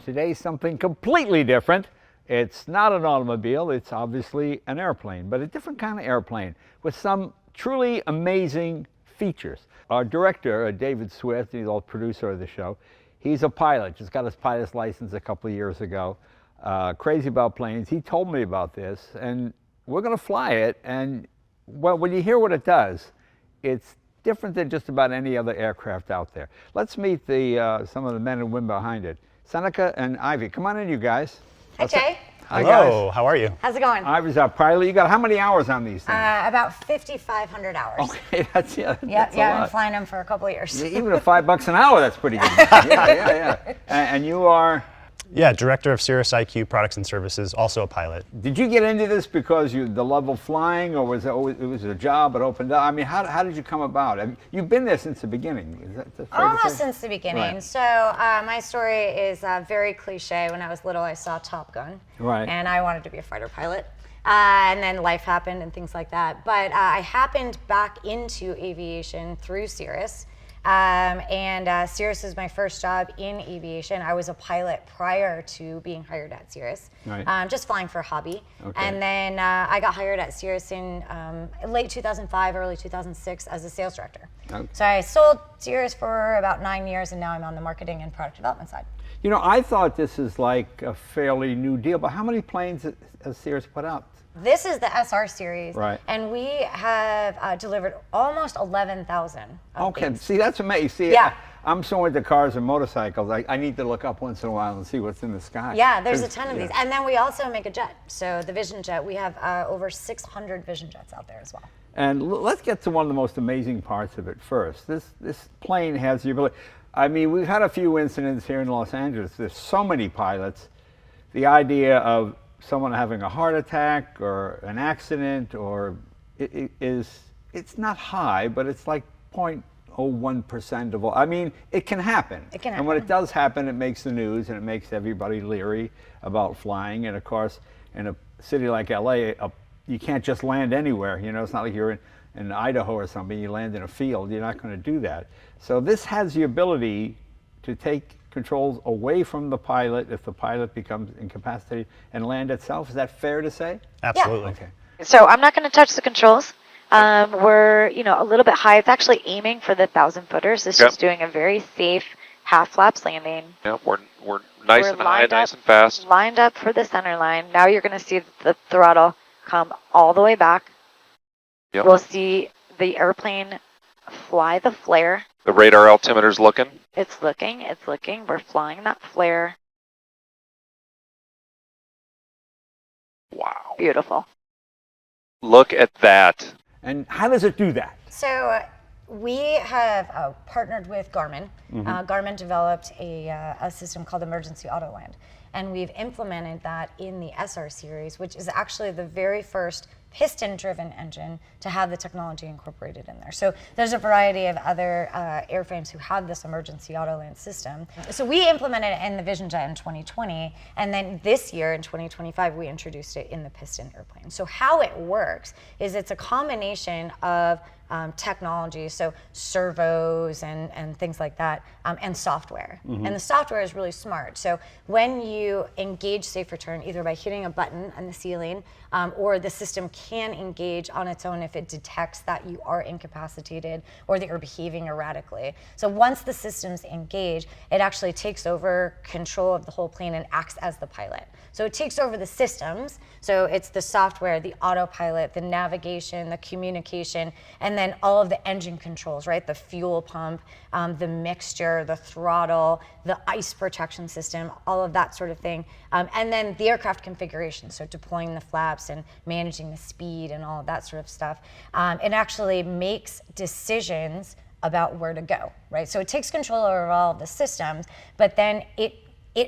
Today, something completely different. It's not an automobile, it's obviously an airplane, but a different kind of airplane with some truly amazing features. Our director, David Swift, he's the producer of the show, he's a pilot, just got his pilot's license a couple of years ago. Crazy about planes. He told me about this, and we're going to fly it, and well, when you hear what it does, it's different than just about any other aircraft out there. Let's meet some of the men and women behind it. Seneca and Ivy, come on in, you guys. Hi, Jay. Hi, Hello, guys. how are you? How's it going? Ivy's our pilot. You got how many hours on these things? About 5,500 hours. Okay, that's Yep, that's a I've lot. been flying them for a couple of years. Yeah, even at $5 an hour, that's pretty good. Yeah. And you are? Yeah, Director of Cirrus IQ Products and Services, also a pilot. Did you get into this because the love of flying, or was it was a job that opened up? I mean, how did you come about? I mean, you've been there since the beginning. Is that fair to Almost say? since the beginning. Right. So my story is very cliche. When I was little, I saw Top Gun. Right. And I wanted to be a fighter pilot. And then life happened and things like that. But I happened back into aviation through Cirrus. Cirrus is my first job in aviation. I was a pilot prior to being hired at Cirrus, right. Just flying for a hobby. Okay. And then I got hired at Cirrus in late 2005, early 2006 as a sales director. Okay. So I sold Cirrus for about 9 years, and now I'm on the marketing and product development side. You know, I thought this is like a fairly new deal, but how many planes has Cirrus put out? This is the SR series, right. And we have delivered almost 11,000. Okay, see, that's amazing. See, yeah. I'm so into cars and motorcycles, I need to look up once in a while and see what's in the sky. Yeah, there's a ton of these. And then we also make a jet. So the Vision Jet, we have over 600 Vision Jets out there as well. And let's get to one of the most amazing parts of it first. This plane has the ability, I mean, we've had a few incidents here in Los Angeles. There's so many pilots. The idea of someone having a heart attack or an accident, or it's not high, but it's like 0.01% of all. I mean, it can happen. It can happen. And when it does happen, it makes the news and it makes everybody leery about flying. And of course, in a city like LA, you can't just land anywhere. You know, it's not like you're in Idaho or something, you land in a field, you're not going to do that. So this has the ability to take controls away from the pilot if the pilot becomes incapacitated and land itself. Is that fair to say? Absolutely. Yeah. Okay. So I'm not going to touch the controls. We're, a little bit high. It's actually aiming for the 1,000-footers. It's just doing a very safe half flaps landing. Yeah, we're nice and high, nice and fast. Lined up for the center line. Now you're going to see the throttle come all the way back. Yep. We'll see the airplane fly the flare. The radar altimeter's looking. It's looking. We're flying that flare. Wow. Beautiful. Look at that. And how does it do that? So we have partnered with Garmin. Garmin developed a system called Emergency Autoland. And we've implemented that in the SR series, which is actually the very first piston-driven engine to have the technology incorporated in there. So there's a variety of other airframes who have this emergency Autoland system. So we implemented it in the Vision Jet in 2020, and then this year in 2025 we introduced it in the piston airplane. So how it works is it's a combination of technology, so servos and things like that, and software. And the software is really smart. So when you engage safe return, either by hitting a button on the ceiling, or the system can engage on its own if it detects that you are incapacitated or that you're behaving erratically. So once the system's engaged, it actually takes over control of the whole plane and acts as the pilot. So it takes over the systems. So it's the software, the autopilot, the navigation, the communication, and then all of the engine controls, right? The fuel pump, the mixture, the throttle, the ice protection system, all of that sort of thing. And then the aircraft configuration, so deploying the flaps and managing the speed and all of that sort of stuff. It actually makes decisions about where to go, right? So it takes control over all of the systems, but then it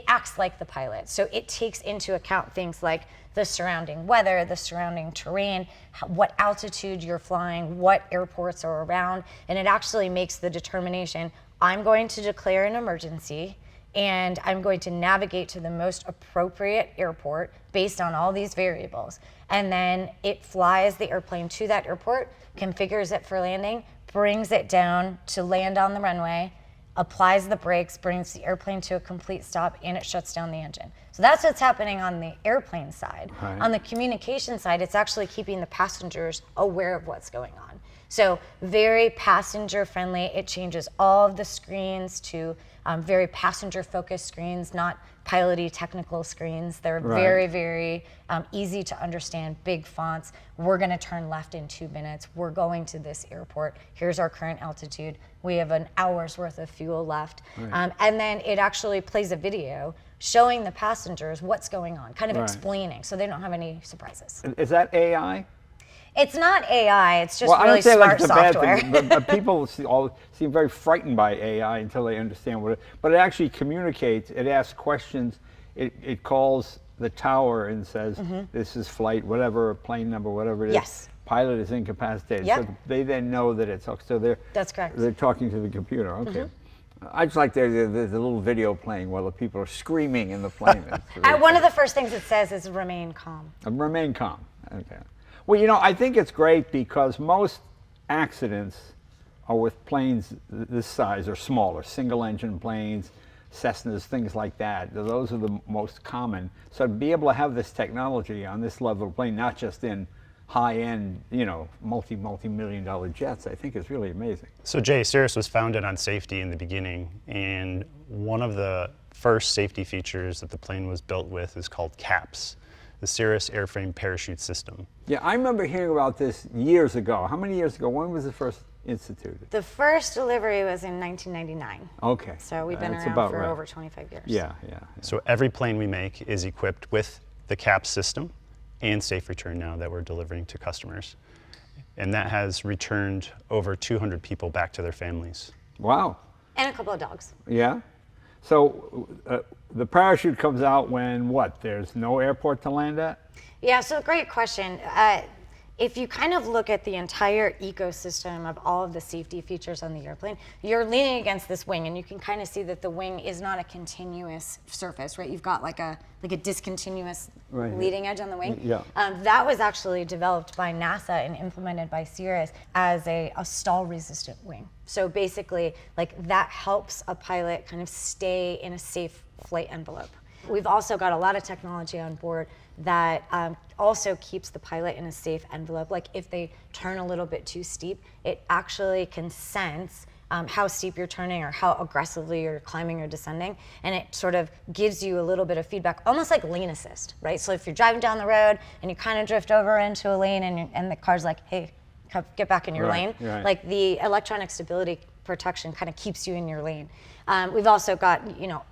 acts like the pilot. So it takes into account things like the surrounding weather, the surrounding terrain, what altitude you're flying, what airports are around, and it actually makes the determination, I'm going to declare an emergency, and I'm going to navigate to the most appropriate airport based on all these variables. And then it flies the airplane to that airport, configures it for landing, brings it down to land on the runway, applies the brakes, brings the airplane to a complete stop, and it shuts down the engine. So that's what's happening on the airplane side. Right. On the communication side, it's actually keeping the passengers aware of what's going on. So very passenger friendly. It changes all of the screens to very passenger focused screens, not piloty technical screens. They're Right. very, very easy to understand, big fonts. We're gonna turn left in 2 minutes. We're going to this airport. Here's our current altitude. We have an hour's worth of fuel left. Right. And then it actually plays a video showing the passengers what's going on, kind of Right. explaining, so they don't have any surprises. Is that AI? It's not AI, it's just Well, I really don't say like smart it's a bad software. thing, but people seem very frightened by AI until they understand what it. But it actually communicates. It asks questions. It calls the tower and says, "This is flight, whatever, plane number, whatever it is. Yes. Pilot is incapacitated." Yep. So they then know that it's so they're. That's correct. They're talking to the computer. Okay. I just like there's a little video playing while the people are screaming in the plane. One of the first things it says is remain calm. Remain calm. Okay. Well, I think it's great because most accidents are with planes this size or smaller, single-engine planes, Cessnas, things like that. Those are the most common. So to be able to have this technology on this level of plane, not just in high-end, multi-million-dollar jets, I think is really amazing. So Jay, Cirrus was founded on safety in the beginning, and one of the first safety features that the plane was built with is called CAPS, the Cirrus Airframe Parachute System. Yeah, I remember hearing about this years ago. How many years ago? When was it first instituted? The first delivery was in 1999. Okay. So we've been That's around about for right. over 25 years. Yeah. So every plane we make is equipped with the CAPS system and Safe Return now that we're delivering to customers. And that has returned over 200 people back to their families. Wow. And a couple of dogs. Yeah. So the parachute comes out when what? There's no airport to land at? Yeah, so great question. If you kind of look at the entire ecosystem of all of the safety features on the airplane, you're leaning against this wing, and you can kind of see that the wing is not a continuous surface, right? You've got like a discontinuous Right. leading edge on the wing. Yeah. That was actually developed by NASA and implemented by Cirrus as a stall-resistant wing. So basically, like that helps a pilot kind of stay in a safe flight envelope. We've also got a lot of technology on board that also keeps the pilot in a safe envelope. Like if they turn a little bit too steep, it actually can sense how steep you're turning or how aggressively you're climbing or descending, and it sort of gives you a little bit of feedback, almost like lane assist, right? So if you're driving down the road and you kind of drift over into a lane and the car's like, hey, get back in your Right, lane, right. like the electronic stability protection kind of keeps you in your lane. We've also got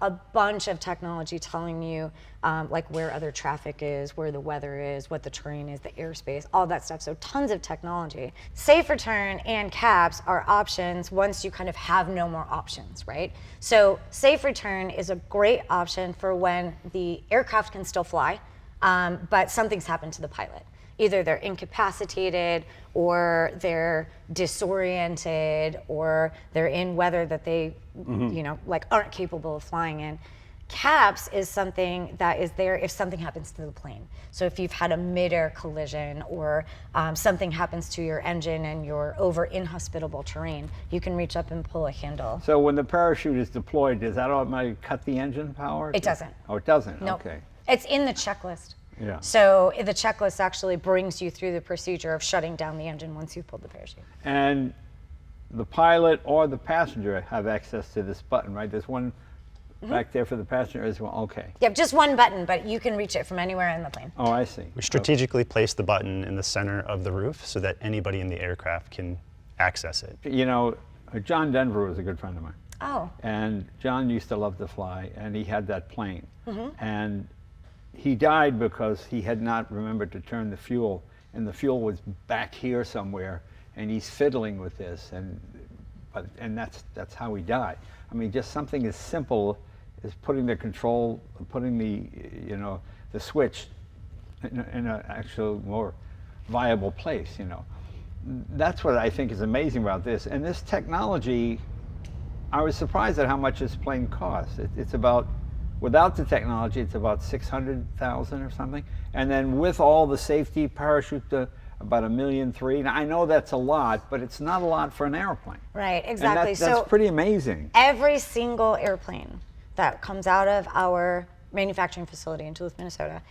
a bunch of technology telling you like where other traffic is, where the weather is, what the terrain is, the airspace, all that stuff. So tons of technology. Safe Return and CAPS are options once you kind of have no more options, right? So Safe Return is a great option for when the aircraft can still fly, but something's happened to the pilot. Either they're incapacitated or they're disoriented or they're in weather that they, like aren't capable of flying in. CAPS is something that is there if something happens to the plane. So if you've had a mid-air collision or something happens to your engine and you're over inhospitable terrain, you can reach up and pull a handle. So when the parachute is deployed, does that automatically cut the engine power? It doesn't. Oh, it doesn't? Nope. Okay. It's in the checklist. Yeah. So the checklist actually brings you through the procedure of shutting down the engine once you've pulled the parachute. And the pilot or the passenger have access to this button, right? There's one back there for the passenger as well. Okay. You have just one button, but you can reach it from anywhere in the plane. Oh, I see. We strategically placed the button in the center of the roof so that anybody in the aircraft can access it. John Denver was a good friend of mine. Oh. And John used to love to fly, and he had that plane. And he died because he had not remembered to turn the fuel, and the fuel was back here somewhere, and he's fiddling with this, and that's how he died. I mean, just something as simple as putting the control, putting the switch in an actual more viable place. That's what I think is amazing about this. And this technology, I was surprised at how much this plane costs. It's about, without the technology, it's about $600,000 or something. And then with all the safety, parachute, about 1.3 million. Now, I know that's a lot, but it's not a lot for an airplane. Right, And exactly. that's pretty amazing. Every single airplane that comes out of our manufacturing facility in Duluth, Minnesota,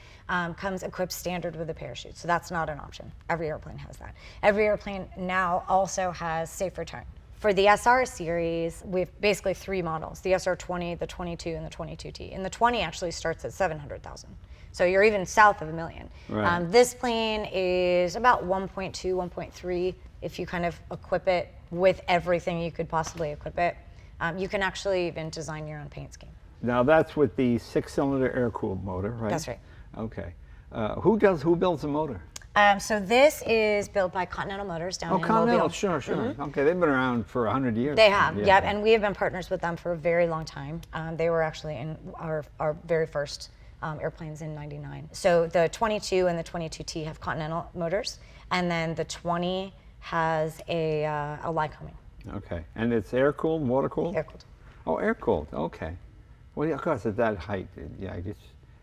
comes equipped standard with a parachute. So that's not an option. Every airplane has that. Every airplane now also has safe return. For the SR series, we have basically 3 models: the SR20, the 22, and the 22T. And the 20 actually starts at 700,000. So you're even south of $1 million. Right. This plane is about 1.2, 1.3 if you kind of equip it with everything you could possibly equip it. You can actually even design your own paint scheme. Now that's with the 6-cylinder air-cooled motor, right? That's right. Okay. Who builds the motor? So this is built by Continental Motors down in Continental, Mobile. sure. Okay, they've been around for 100 years. They have, Yeah. yep, and we have been partners with them for a very long time. They were actually in our very first airplanes in '99. So the 22 and the 22T have Continental Motors, and then the 20 has a Lycoming. Okay, and it's air-cooled, water-cooled? Air-cooled. Oh, air-cooled, okay. Well, of course, at that height, yeah, I guess.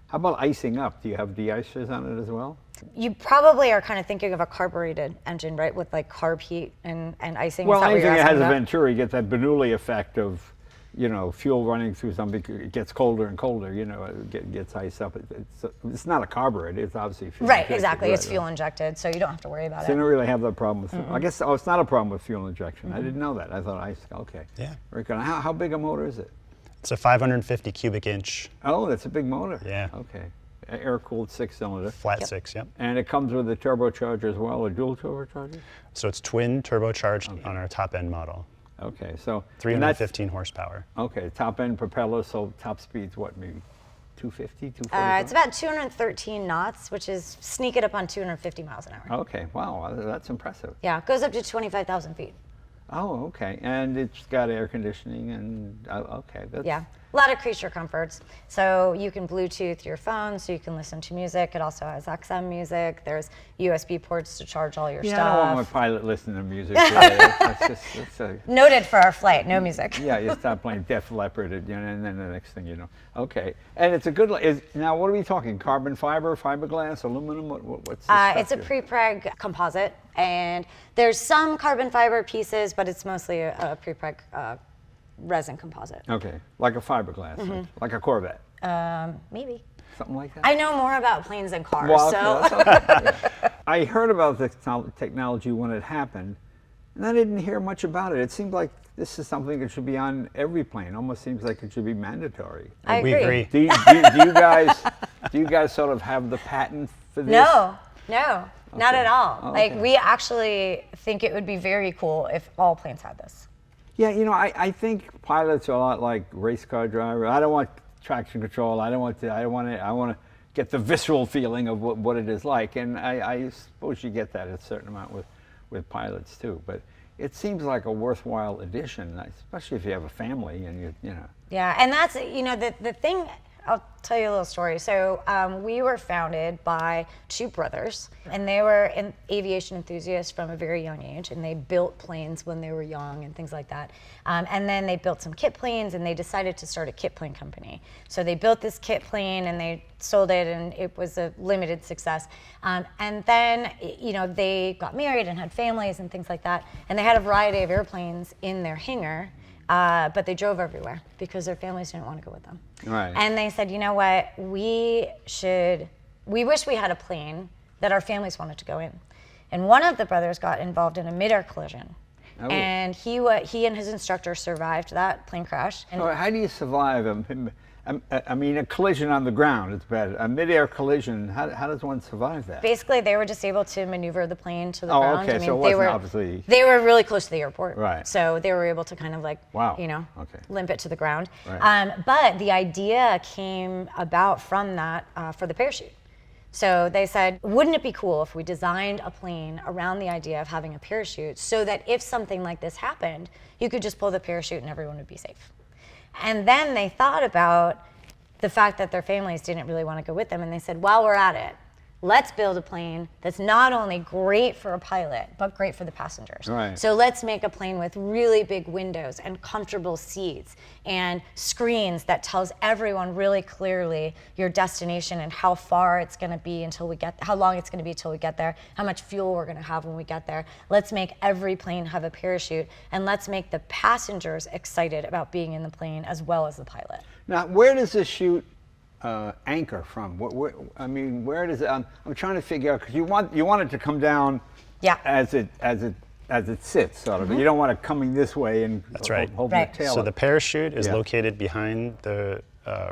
How about icing up? Do you have de-icers on it as well? You probably are kind of thinking of a carbureted engine, right, with like carb heat and icing. Well, Is that what you're anything that has asking a about? Venturi, you get that Bernoulli effect of, fuel running through something. It gets colder and colder. It gets iced up. It's not a carburetor. It's obviously fuel Right, injected, exactly. It's right. fuel injected, so you don't have to worry about So you it. don't really have that problem with. I guess it's not a problem with fuel injection. I didn't know that. I thought ice. Okay. Yeah. Very good. How big a motor is it? It's a 550 cubic inch Oh, that's a big motor. Yeah. Okay. Air-cooled 6-cylinder. flat 6, yep. And it comes with a turbocharger as well, a dual turbocharger? So it's twin turbocharged on our top end model, Okay, so. and that's- 315 horsepower. Okay, top end propeller, so top speed's what, maybe 250, 245? It's about 213 knots, which is sneak it up on 250 miles an hour. Okay, wow, that's impressive. Yeah, it goes up to 25,000 feet. Oh, okay, and it's got air conditioning and, okay. That's, Yeah, a lot of creature comforts. So you can Bluetooth your phone, so you can listen to music. It also has XM music. There's USB ports to charge all your Yeah, stuff. I don't want my pilot listening to music. It's Noted for our flight, no music. yeah, you stop playing Def Leppard, and then the next thing you know. Okay, and it's a good, now what are we talking, carbon fiber, fiberglass, aluminum, what's the It's a pre-preg composite, and there's some carbon fiber pieces, but it's mostly a pre-preg resin composite. Okay, like a fiberglass, like a Corvette, Maybe. something like that? I know more about planes than cars, Well, so. okay, that's okay. Yeah. I heard about the technology when it happened, and I didn't hear much about it. It seemed like this is something that should be on every plane. Almost seems like it should be mandatory. I We agree. agree. Do you guys sort of have the patent for this? No, not at all. Oh, Like, okay. we actually think it would be very cool if all planes had this. Yeah, I think pilots are a lot like race car drivers. I don't want traction control. I want to get the visceral feeling of what it is like, and I suppose you get that a certain amount with pilots too. But it seems like a worthwhile addition, especially if you have a family and you know. Yeah, and that's, the thing, I'll tell you a little story. So we were founded by 2 brothers, and they were aviation enthusiasts from a very young age, and they built planes when they were young and things like that. And then they built some kit planes, and they decided to start a kit plane company. So they built this kit plane, and they sold it, and it was a limited success. And then, they got married and had families and things like that, and they had a variety of airplanes in their hangar. But they drove everywhere because their families didn't want to go with them. Right. And they said, you know what, we wish we had a plane that our families wanted to go in. And one of the brothers got involved in a mid-air collision. Oh. And he and his instructor survived that plane crash. And So how do you survive a collision on the ground? It's bad. A mid-air collision. How does one survive that? basically, they were just able to maneuver the plane to the Oh, ground. okay, so it they wasn't were obviously- they were really close to the airport, Right. So they were able to kind of Wow, okay. limp it to the ground. Right. But the idea came about from that for the parachute. So they said, wouldn't it be cool if we designed a plane around the idea of having a parachute so that if something like this happened, you could just pull the parachute and everyone would be safe. And then they thought about the fact that their families didn't really want to go with them, and they said, while we're at it, let's build a plane that's not only great for a pilot, but great for the passengers. Right. So let's make a plane with really big windows and comfortable seats and screens that tells everyone really clearly your destination and how far it's going to be until we get, how long it's going to be until we get there, how much fuel we're going to have when we get there. Let's make every plane have a parachute, and let's make the passengers excited about being in the plane as well as the pilot. Now, where does this chute anchor from? I mean, where does it? I'm trying to figure out, because you want it to come down, Yeah. as it sits, sort of. You don't want it coming this way and That's right. holding Right. the tail So up. the parachute is Yeah. located behind the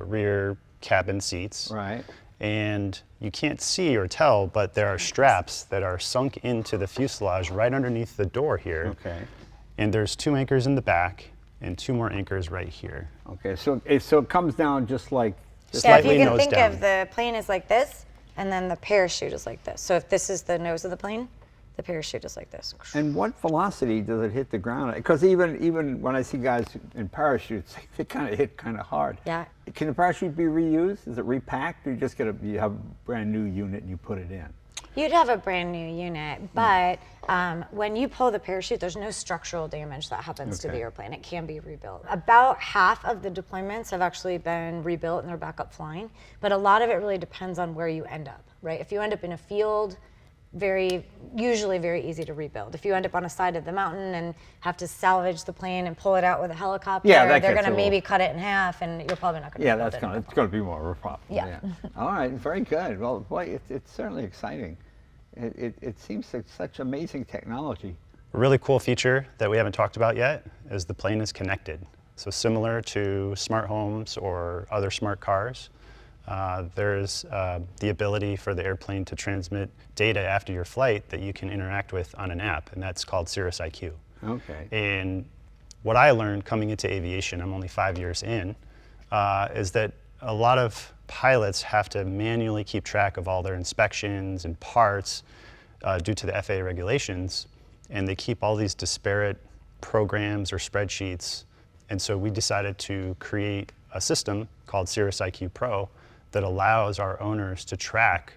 rear cabin seats. Right. And you can't see or tell, but there are straps that are sunk into the fuselage right underneath the door here. Okay. And there's 2 anchors in the back and 2 more anchors right here. Okay. So it comes down just like. Yeah, if Slightly you can nose think down. of the plane is like this, and then the parachute is like this. So if this is the nose of the plane, the parachute is like this. And what velocity does it hit the ground? Because even when I see guys in parachutes, they kind of hit kind of hard. Yeah. Can the parachute be reused? Is it repacked, or you have a brand new unit and you put it in? You'd have a brand new unit, but when you pull the parachute, there's no structural damage that happens to the Okay. airplane. It can be rebuilt. About half of the deployments have actually been rebuilt and they're back up flying, but a lot of it really depends on where you end up, right? If you end up in a field, usually very easy to rebuild. If you end up on a side of the mountain and have to salvage the plane and pull it out with a helicopter, Yeah, that they're gets going a to maybe little- cut it in half, and you're probably not going to. Yeah, it's going to be more of a problem. Yeah. All right, very good. Well, boy, it's certainly exciting. It seems like such amazing technology. A really cool feature that we haven't talked about yet is the plane is connected. So similar to smart homes or other smart cars, there's the ability for the airplane to transmit data after your flight that you can interact with on an app, and that's called Cirrus IQ. Okay. And what I learned coming into aviation, I'm only 5 years in, is that a lot of pilots have to manually keep track of all their inspections and parts due to the FAA regulations, and they keep all these disparate programs or spreadsheets. And so we decided to create a system called Cirrus IQ Pro that allows our owners to track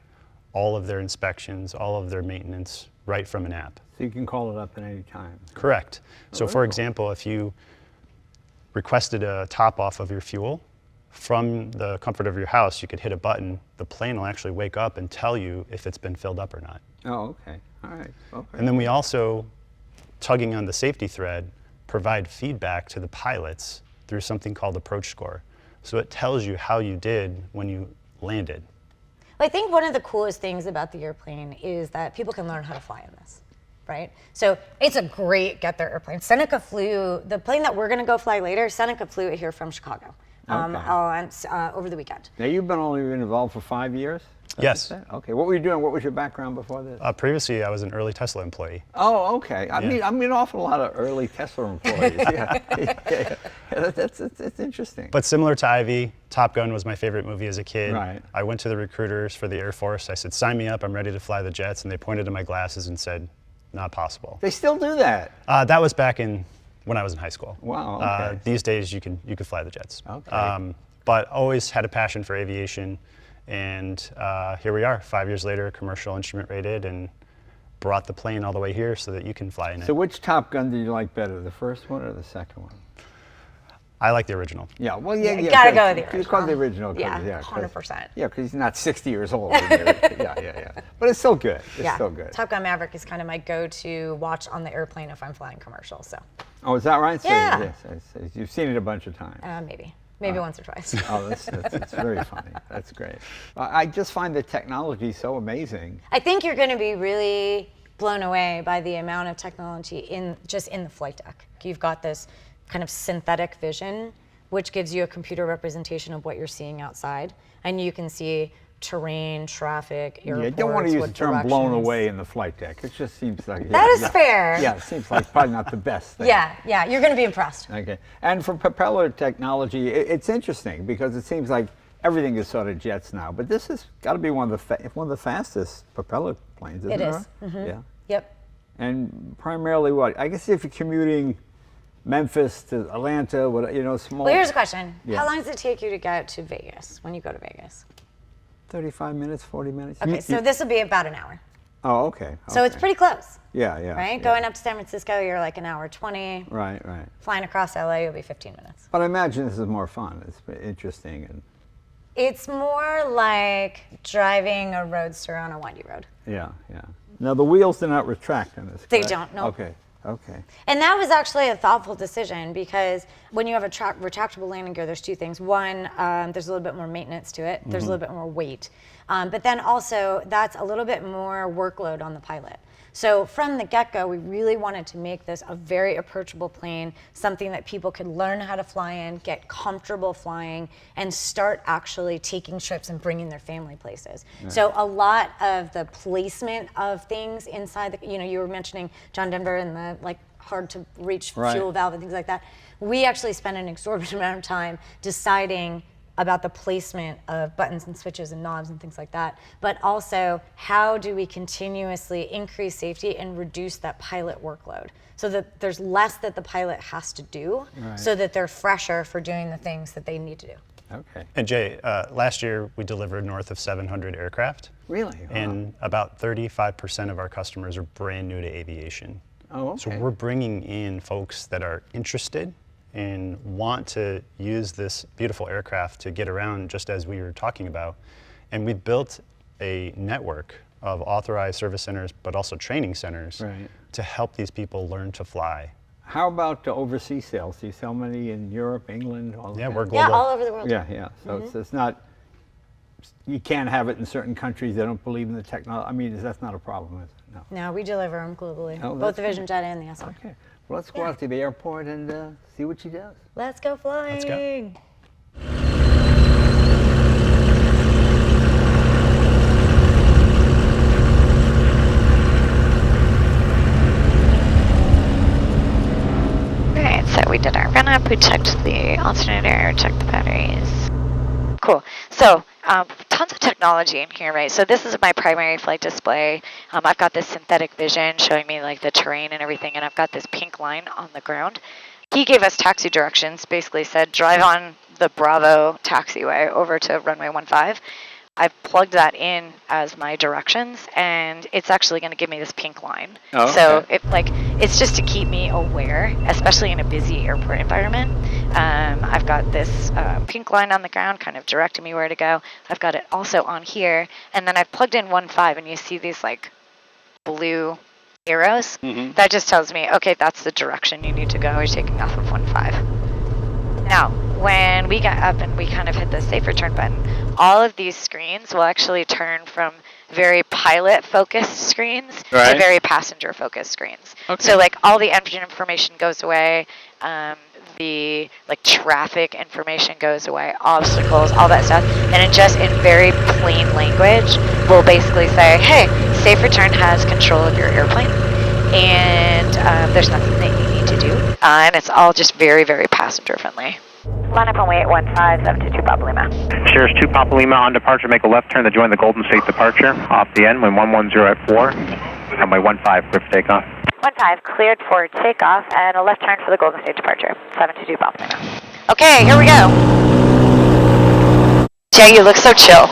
all of their inspections, all of their maintenance right from an app. So you can call it up at any time. Correct. So for cool. example, if you requested a top off of your fuel, from the comfort of your house, you could hit a button, the plane will actually wake up and tell you if it's been filled up or not. Oh, okay. All right. Okay. And then we also, tugging on the safety thread, provide feedback to the pilots through something called approach score. So it tells you how you did when you landed. I think one of the coolest things about the airplane is that people can learn how to fly in this, right? So it's a great get there airplane. Seneca flew, the plane that we're gonna go fly later, Seneca flew it here from Chicago over the weekend. Now, you've only been involved for 5 years? Yes. That's it? Okay. What were you doing? What was your background before this? Previously, I was an early Tesla employee. Oh, okay. I mean an awful lot of early Tesla employees. Yeah. That's interesting. But similar to Ivy, Top Gun was my favorite movie as a kid. Right. I went to the recruiters for the Air Force. I said, sign me up, I'm ready to fly the jets. And they pointed to my glasses and said, not possible. They still do that. That was back when I was in high school. Wow, okay. These days, you could fly the jets. Okay. But always had a passion for aviation. And here we are, 5 years later, commercial instrument rated, and brought the plane all the way here so that you can fly in it. So which Top Gun do you like better, the first one or the second one? I like the original. Yeah, well, yeah. You gotta go with the It's original. called the original. 'Cause, Yeah, 'cause- 100%. Yeah, because he's not 60 years old. Yeah. But it's still good. It's still good. Top Gun Maverick is kind of my go-to watch on the airplane if I'm flying commercial. So Oh, is that right? So, Yeah. yes, you've seen it a bunch of times. maybe once or twice. Oh, that's very funny. That's great. I just find the technology so amazing. I think you're going to be really blown away by the amount of technology in the flight deck. You've got this kind of synthetic vision, which gives you a computer representation of what you're seeing outside, and you can see terrain, traffic, airports. Yeah, you don't want to use the what term blown directions. away in the flight deck. It just seems like That is fair. Yeah, it seems like probably not the best thing. Yeah, you're going to be impressed. Okay, and for propeller technology, it's interesting because it seems like everything is sort of jets now, but this has got to be one of the fastest propeller planes, isn't it? It is. Right? Mhm. Yeah. Yep. And primarily what? I guess if you're commuting Memphis to Atlanta, small. Well, here's a question. Yeah. How long does it take you to get to Vegas when you go to Vegas? 35 minutes, 40 minutes. Okay, so this will be about an hour. Oh, okay. So it's pretty close. Yeah, yeah. Right? Yeah. Going up to San Francisco, you're like an hour 20. Right, right. Flying across LA, you'll be 15 minutes. But I imagine this is more fun. It's interesting and It's more like driving a roadster on a windy road. yeah, yeah. Now the wheels do not retract in this. They correct? don't, no. Okay, okay. And that was actually a thoughtful decision because when you have a retractable landing gear, there's two things. One, there's a little bit more maintenance to it. There's a little bit more weight. But then also, that's a little bit more workload on the pilot. So from the get-go, we really wanted to make this a very approachable plane, something that people could learn how to fly in, get comfortable flying, and start actually taking trips and bringing their family places. Right. So a lot of the placement of things inside the, you were mentioning John Denver and the like hard to reach fuel valve and things like that. We actually spent an exorbitant amount of time deciding about the placement of buttons and switches and knobs and things like that, but also how do we continuously increase safety and reduce that pilot workload so that there's less that the pilot has to do so that they're fresher for doing the things that they need to do. Okay. And Jay, last year we delivered north of 700 aircraft. Really? Wow. And about 35% of our customers are brand new to aviation. Oh, okay. So we're bringing in folks that are interested and want to use this beautiful aircraft to get around, just as we were talking about. And we've built a network of authorized service centers, but also training centers to help these people learn to fly. How about overseas sales? Do you sell many in Europe, England? All Yeah, that? we're global. Yeah, all over the world. Yeah, yeah. So it's not, you can't have it in certain countries that don't believe in the technology. I mean, that's not a problem, is it? No. No, we deliver them globally, Oh, both that's the Vision Jet and the SR. Okay. Well, let's go out to the airport and see what she does. Let's go flying. Let's go. Alright, so we did our run up, we checked the alternator, checked the batteries. Cool. So, tons of technology in here, right? So this is my primary flight display. I've got this synthetic vision showing me like the terrain and everything, and I've got this pink line on the ground. He gave us taxi directions, basically said, drive on the Bravo taxiway over to runway 15. I've plugged that in as my directions, and it's actually going to give me this pink line. Oh, so it's just to keep me aware, especially in a busy airport environment. I've got this pink line on the ground, kind of directing me where to go. I've got it also on here, and then I've plugged in 15, and you see these like blue arrows. That just tells me, okay, that's the direction you need to go. You're taking off of 15. Now, when we got up and we kind of hit the safe return button, all of these screens will actually turn from very pilot-focused screens to very passenger-focused screens. Okay. So, like, all the engine information goes away, the like traffic information goes away, obstacles, all that stuff, and it just in very plain language will basically say, hey, safe return has control of your airplane, and there's nothing that you need to do, and it's all just very, very passenger friendly. Line up runway 15, 722 Papa Lima. Cirrus 2 Papa Lima on departure, make a left turn to join the Golden State departure. Off the end, wind 110 at 4. Runway 15, clear for takeoff. 15, cleared for takeoff, and a left turn for the Golden State departure. 722 Papa Lima. Okay, here we go. Jay, you look so chill.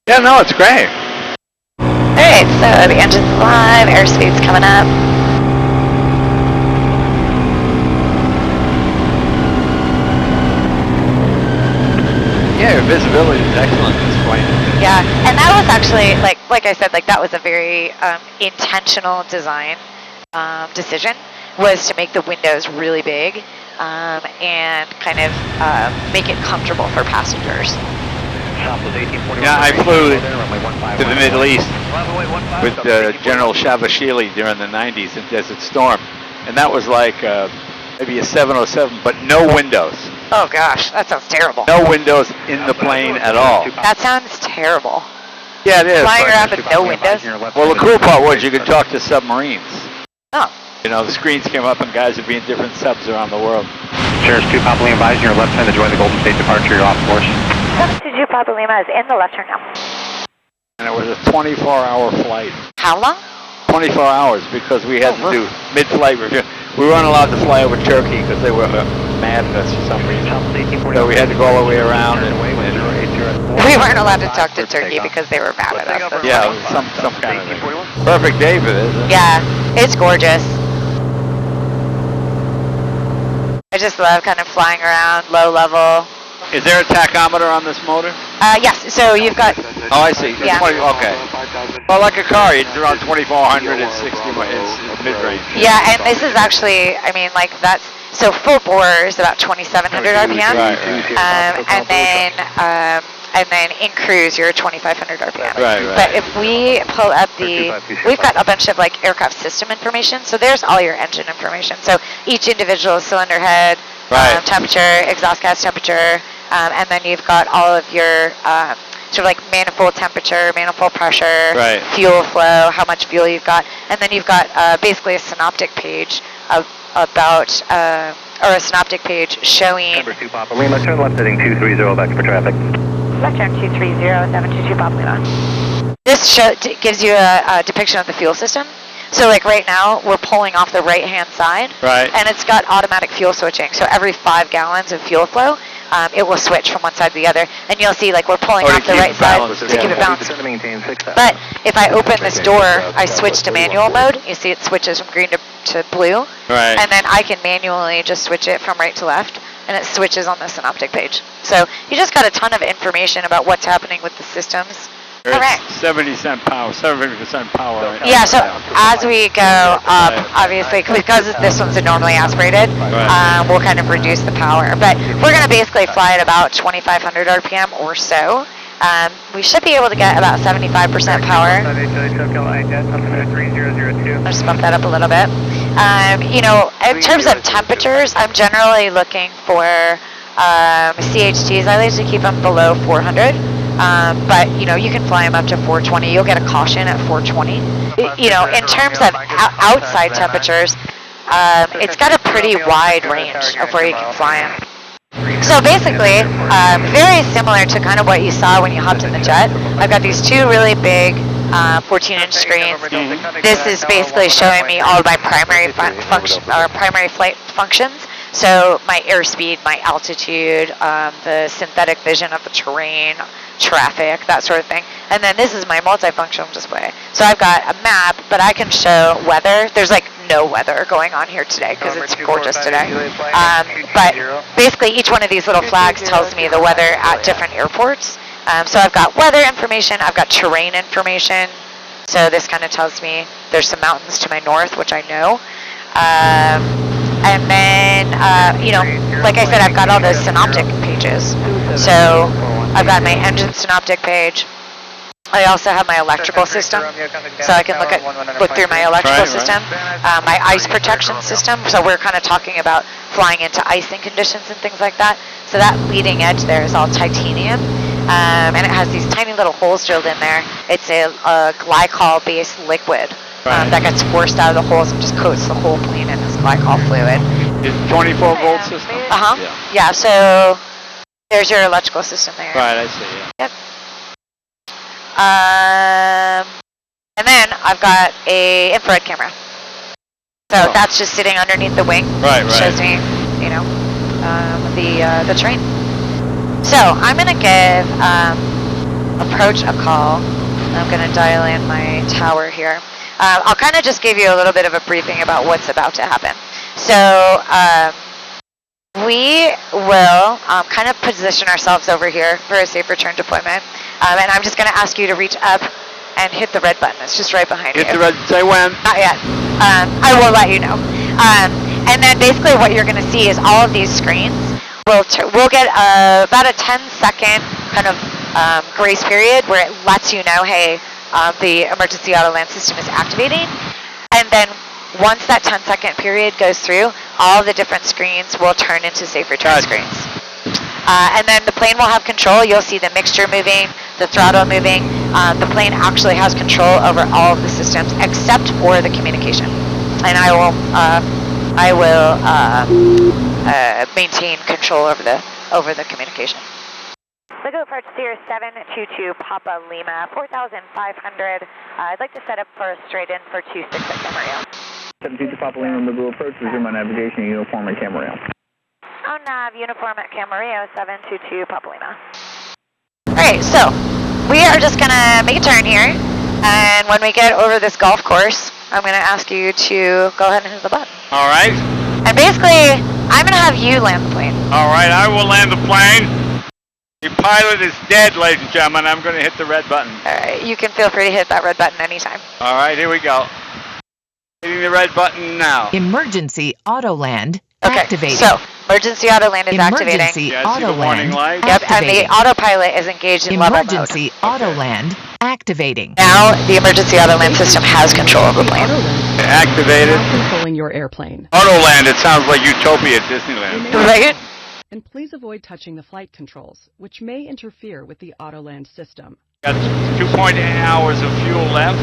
Yeah, no, it's great. Alright, so the engine's live, airspeed's coming up. Yeah, your visibility is excellent at this point. Yeah, and that was actually, like I said, like that was a very intentional design decision, was to make the windows really big and kind of make it comfortable for passengers. Yeah, I flew to the Middle East with General Shavashvili during the 90s in Desert Storm, and that was like maybe a 707, but no windows. Oh gosh, that sounds terrible. No windows in the plane at all. That sounds terrible. Yeah, it is. Flying around with no windows? Well, the cool part was you could talk to submarines. Oh. You know, the screens came up and guys would be in different subs around the world. Cirrus 2 Papa Lima advising your left turn to join the Golden State departure, you're off course. 722 Papa Lima is in the left turn now. And it was a 24-hour flight. How long? 24 hours because we had to do mid-flight review. We weren't allowed to fly over Turkey because they were mad at us for some reason. So we had to go all the way around and We weren't allowed to talk to Turkey because they were mad at us. Yeah, some kind of thing. Perfect day for this. Yeah, it's gorgeous. I just love kind of flying around low level. Is there a tachometer on this motor? Yes, so you've got... Oh, I see. Yeah. Okay. Well, like a car, it's around 2,400 and 60, it's mid-range. Yeah, and this is actually, I mean, like that's... So full bore is about 2,700 RPM. Right. And then in cruise, you're 2,500 RPM. Right. But if we pull up we've got a bunch of like aircraft system information. So there's all your engine information. So each individual cylinder head, temperature, exhaust gas temperature, and then you've got all of your sort of like manifold temperature, manifold pressure, fuel flow, how much fuel you've got, and then you've got basically a synoptic page about or a synoptic page showing. Number 2 Papa Lima, turn left heading 230 back for traffic. Left turn 230, 722 Papa Lima. This gives you a depiction of the fuel system. So like right now, we're pulling off the right-hand side, and it's got automatic fuel switching. So every 5 gallons of fuel flow, it will switch from one side to the other, and you'll see like we're pulling off the right side to keep it balanced. But if I open this door, I switch to manual mode. You see it switches from green to blue, and then I can manually just switch it from right to left, and it switches on the synoptic page. So you just got a ton of information about what's happening with the systems. Correct. 70% power. Yeah, so as we go up, obviously, because this one's normally aspirated, we'll kind of reduce the power. But we're going to basically fly at about 2,500 RPM or so. We should be able to get about 75% power. Let's bump that up a little bit. You know, in terms of temperatures, I'm generally looking for CHTs. I like to keep them below 400. But, you know, you can fly them up to 420. You'll get a caution at 420. You know, in terms of outside temperatures, it's got a pretty wide range of where you can fly them. So basically, very similar to kind of what you saw when you hopped in the jet. I've got these 2 really big 14-inch screens. This is basically showing me all of my primary flight functions. So my airspeed, my altitude, the synthetic vision of the terrain, traffic, that sort of thing. And then this is my multifunctional display. So I've got a map, but I can show weather. There's like no weather going on here today because it's gorgeous today. But basically each one of these little flags tells me the weather at different airports. So I've got weather information, I've got terrain information. So this kind of tells me there's some mountains to my north, which I know. And then, you know, like I said, I've got all those synoptic pages. So I've got my engine synoptic page. I also have my electrical system, so I can look through my electrical system. My ice protection system, so we're kind of talking about flying into icing conditions and things like that. So that leading edge there is all titanium, and it has these tiny little holes drilled in there. It's a glycol-based liquid. That gets forced out of the holes and just coats the whole plane in this glycol fluid. It's 24-volt system? Yeah, so there's your electrical system there. Right, I see, Yep. And then I've got a infrared camera. So that's just sitting underneath the wing. Shows me, you know, the terrain. So I'm going to give approach a call. I'm going to dial in my tower here. I'll kind of just give you a little bit of a briefing about what's about to happen. So we will kind of position ourselves over here for a safe return deployment. And I'm just going to ask you to reach up and hit the red button. It's just right behind you. Hit the red, say when. Not yet. I will let you know. And then basically what you're going to see is all of these screens. We'll get about a 10-second kind of grace period where it lets you know, hey, the emergency Autoland system is activating. And then once that 10-second period goes through, all the different screens will turn into safe return screens. And then the plane will have control. You'll see the mixture moving, the throttle moving. The plane actually has control over all of the systems except for the communication. And I will maintain control over the communication. Looking for Cirrus 722 Papa Lima, 4,500. I'd like to set up for a straight in for 26 at Camarillo. 722 Papa Lima, Mobile approach, resume on navigation, uniform at Camarillo. On nav, uniform at Camarillo, 722 Papa Lima. Alright, so we are just gonna make a turn here, and when we get over this golf course, I'm gonna ask you to go ahead and hit the button. All right. And basically, I'm gonna have you land the plane. All right, I will land the plane. The pilot is dead, ladies and gentlemen. I'm going to hit the red button. Alright, you can feel free to hit that red button anytime. All right, here we go. Hitting the red button now. Emergency Autoland Okay, activated. so emergency auto-land is activating. Emergency Yeah, I see the warning Autoland light. Yep, and the activating. autopilot is engaged in level mode. Emergency Autoland activating. Now, the emergency auto-land system has control of the plane. Activated. Now controlling your airplane. Autoland, it sounds like Utopia at Disneyland. Right? And please avoid touching the flight controls, which may interfere with the Autoland system. Got 2.8 hours of fuel left.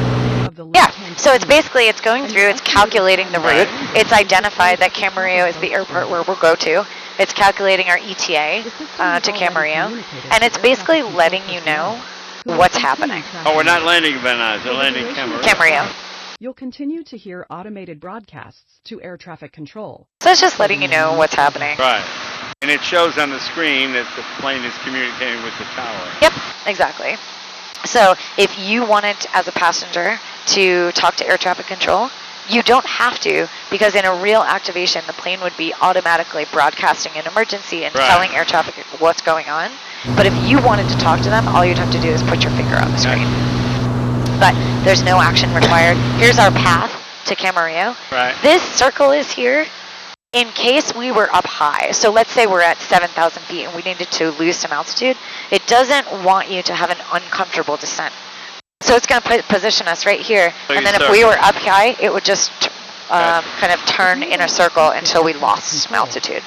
Of the Yeah, left-hand so it's side. basically, it's going through, it's calculating the route. It's identified that Camarillo is the airport where we'll go to. It's calculating our ETA to Camarillo. And it's basically letting you know what's happening. Oh, we're not landing Van Nuys, we're landing Camarillo. Camarillo. You'll continue to hear automated broadcasts to air traffic control. So it's just letting you know what's happening. Right. And it shows on the screen that the plane is communicating with the tower. Yep, exactly. So if you wanted, as a passenger, to talk to air traffic control, you don't have to, because in a real activation, the plane would be automatically broadcasting an emergency and Right. telling air traffic what's going on. But if you wanted to talk to them, all you'd have to do is put your finger on the screen. But there's no action required. Here's our path to Camarillo. Right. This circle is here in case we were up high. So let's say we're at 7,000 feet and we needed to lose some altitude. It doesn't want you to have an uncomfortable descent. So it's going to position us right here. So And you then if circle. we were up high, it would just kind of turn in a circle until we lost some altitude.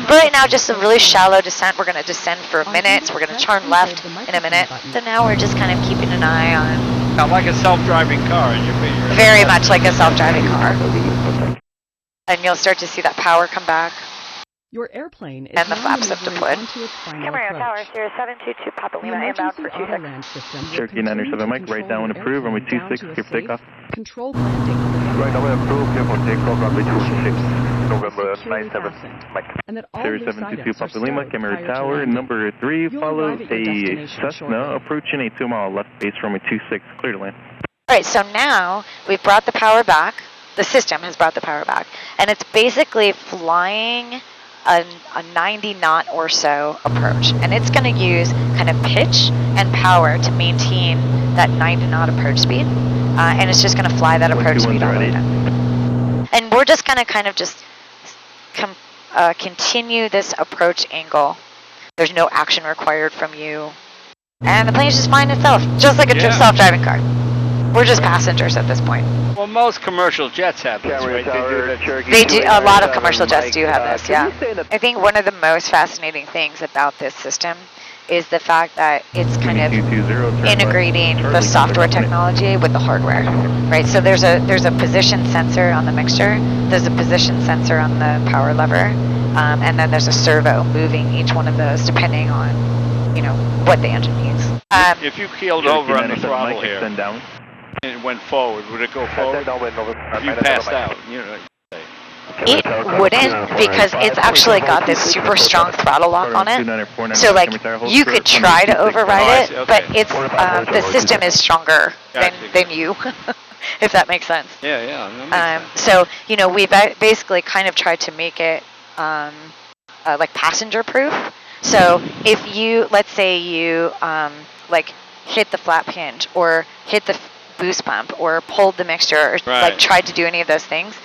But right now, just a really shallow descent. We're going to descend for minutes. We're going to turn left in a minute. So now we're just kind of keeping an eye on, Not like a self-driving car. You're very much like a self-driving car. And you'll start to see that power come back. Your airplane is And the now flaps have maneuvering deployed. onto its final Camarillo Tower, approach. Cirrus 722 Papa The Lima inbound emergency for 26. Autoland system will Cherokee continue 907 to Mike, right control down your and approve, runway airplane down 26, to a clear for takeoff. safe, controlled landing on the Right, runway. now approved, clear for takeoff, runway 26, November Securely 97, fastened. Mike. And that all Cirrus loose 722 items are Papa Lima, stowed Camarillo prior to Tower, landing. number 3, You'll follows arrive at your a destination Cessna shortly. approaching a 2-mile left base, runway 26, clear to land. All right, so now we've brought the power back. The system has brought the power back. And it's basically flying a 90 knot or so approach. And it's going to use kind of pitch and power to maintain that 90 knot approach speed. And it's just going to fly that approach speed all the way down. And we're just going to kind of just continue this approach angle. There's no action required from you. And the plane's just flying itself, just like a Yeah. self-driving car. We're just passengers at this point. Well, most commercial jets have this, right? They do that. They do, a lot of commercial jets do have this, yeah. I think one of the most fascinating things about this system is the fact that it's kind of integrating the software technology with the hardware, right? So there's a position sensor on the mixture, there's a position sensor on the power lever, and then there's a servo moving each one of those depending on, you know, what the engine needs. If you keeled over on the throttle Mike, here extend down. and it went forward, would it go forward? If you passed out, you know. It wouldn't, because it's actually got this super strong throttle lock on it. So like you could try to override it, but it's the system is stronger than you, if that makes sense. Yeah, yeah. That makes sense. So you know, we basically kind of tried to make it like passenger proof. So if you, let's say you like hit the flap hinge or hit the boost pump or pulled the mixture or like tried to do any of those things,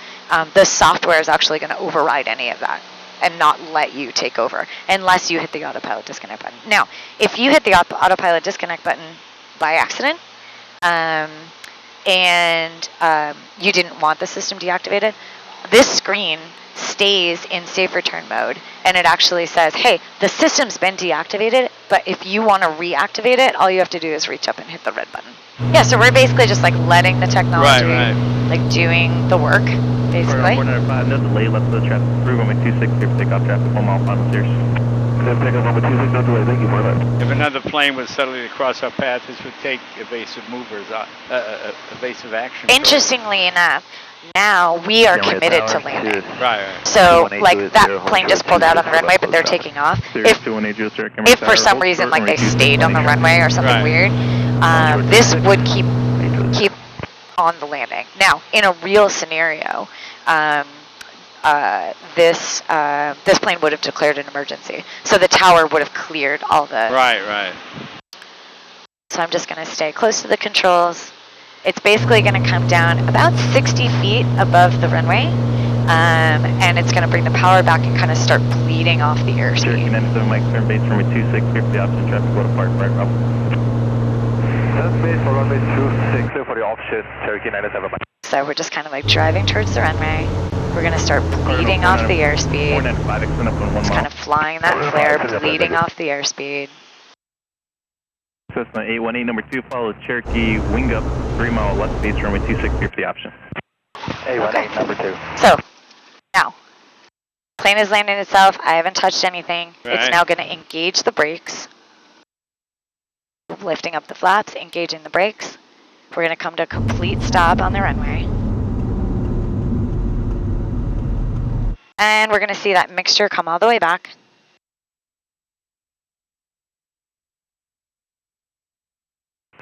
the software is actually going to override any of that and not let you take over unless you hit the autopilot disconnect button. Now, if you hit the autopilot disconnect button by accident and you didn't want the system deactivated, this screen stays in safe return mode, and it actually says, hey, the system's been deactivated, but if you want to reactivate it, all you have to do is reach up and hit the red button. Yeah, so we're basically just like letting the technology like doing the work, basically. 495, no delay, left of the traffic, through runway 26, clear for takeoff, traffic, 1 mile final Cirrus. Takeoff runway 26, no delay, thank you, Marla. If another plane was suddenly to cross our path, this would take evasive movers, evasive action. Interestingly enough, now we are committed to landing. Right. So, like, that plane just pulled out on the runway, but they're taking off. If for some reason, like, they stayed on the runway or something weird, this would keep on the landing. Now, in a real scenario, this plane would have declared an emergency. So the tower would have cleared all the... Right. So I'm just going to stay close to the controls. It's basically going to come down about 60 feet above the runway, and it's going to bring the power back and kind of start bleeding off the airspeed. Mike, turn base for me 26, clear for the opposite traffic, go to park, right, Rob. That's base for runway 26, clear for the opposite, Cherokee 97. So we're just kind of like driving towards the runway. We're going to start bleeding off the airspeed. Just kind of flying that flare, bleeding off the airspeed. Cessna 818, number 2, follow Cherokee, wing up, 3 mile left base, runway 26, clear for the option. 818, number 2. So, now, plane has landed itself. I haven't touched anything. Right. It's now going to engage the brakes. Lifting up the flaps, engaging the brakes. We're going to come to a complete stop on the runway. And we're going to see that mixture come all the way back.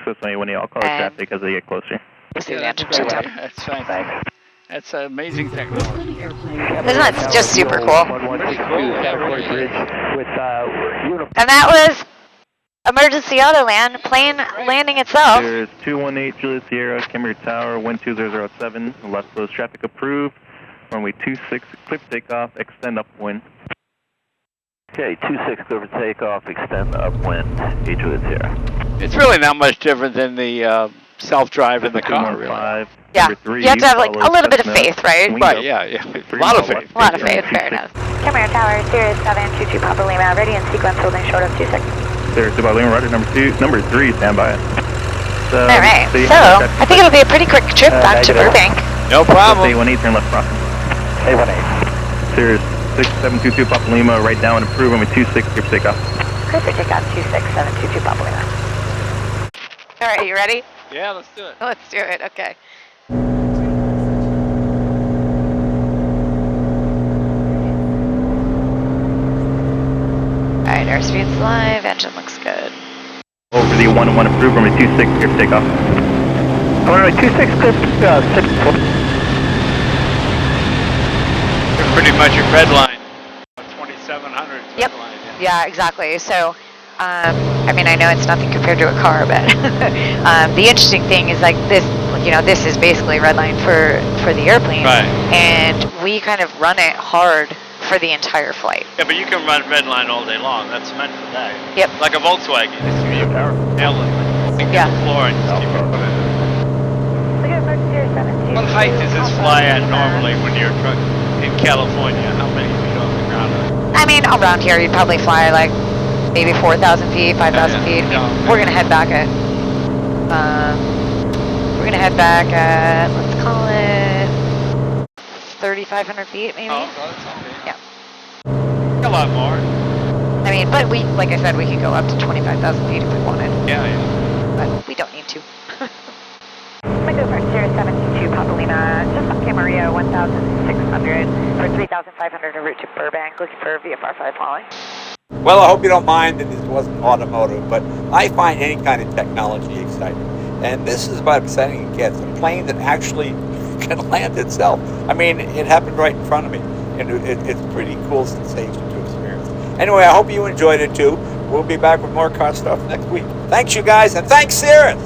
Cessna 818, I'll call the traffic as they get closer. We'll see the engine shut down. That's fantastic. That's amazing technology. Isn't that just super cool? And that was emergency Autoland, plane landing itself. There's 218 Juliet Sierra, Kimberly Tower, wind 2007, left close traffic approved. Runway 26, clear for takeoff, extend upwind. Okay, 26, clear for takeoff, extend upwind, Juliet Sierra. It's really not much different than the self-drive in the car, really. Yeah, you have to have like a little bit of faith, right? Right, yeah. A lot of faith. A lot of faith, fair enough. Camera Tower, Cirrus SR22T Papa Lima, ready in sequence, holding short of 26. Cirrus Papa Lima, roger, number 3, stand by. All right, so I think it'll be a pretty quick trip back to Burbank. No problem. 818, turn left crossing. 818. Cirrus 6722 Papa Lima, right down and approve, runway 26, clear for takeoff. Clear for takeoff, 26722 Papa Lima. All right, you ready? Yeah, let's do it. Let's do it, okay. All right, airspeed's live, engine looks good. Over the 1-1 approved, runway 26, clear for takeoff. Runway 26, clear for 6. You're pretty much a red line. 2700 Yep. red line. Yeah, exactly. So, I mean, I know it's nothing compared to a car, but the interesting thing is like this, you know, this is basically red line for the airplane. Right. And we kind of run it hard for the entire flight. Yeah, but you can run red line all day long. That's meant for that. Yep. Like a Volkswagen. It's your tail limit. Yeah. The floor and just keep it moving. What height does this fly at normally when you're in California? How many feet off the ground? I mean, around here, you'd probably fly like maybe 4,000 feet, 5,000 feet. We're gonna head back at, let's call it 3,500 feet, maybe. Oh, that's okay. Yeah. A lot more. I mean, but we, like I said, we could go up to 25,000 feet if we wanted. Yeah. But we don't need to. Go for Cirrus 72 Papa Lima, just off Camarillo, 1,600 for 3,500 en route to Burbank, looking for VFR 5 following. Well, I hope you don't mind that this wasn't automotive, but I find any kind of technology exciting. And this is about exciting it gets. A plane that actually can land itself. I mean, it happened right in front of me. And it's a pretty cool sensation to experience. Anyway, I hope you enjoyed it too. We'll be back with more car stuff next week. Thanks, you guys, and thanks, Cirrus!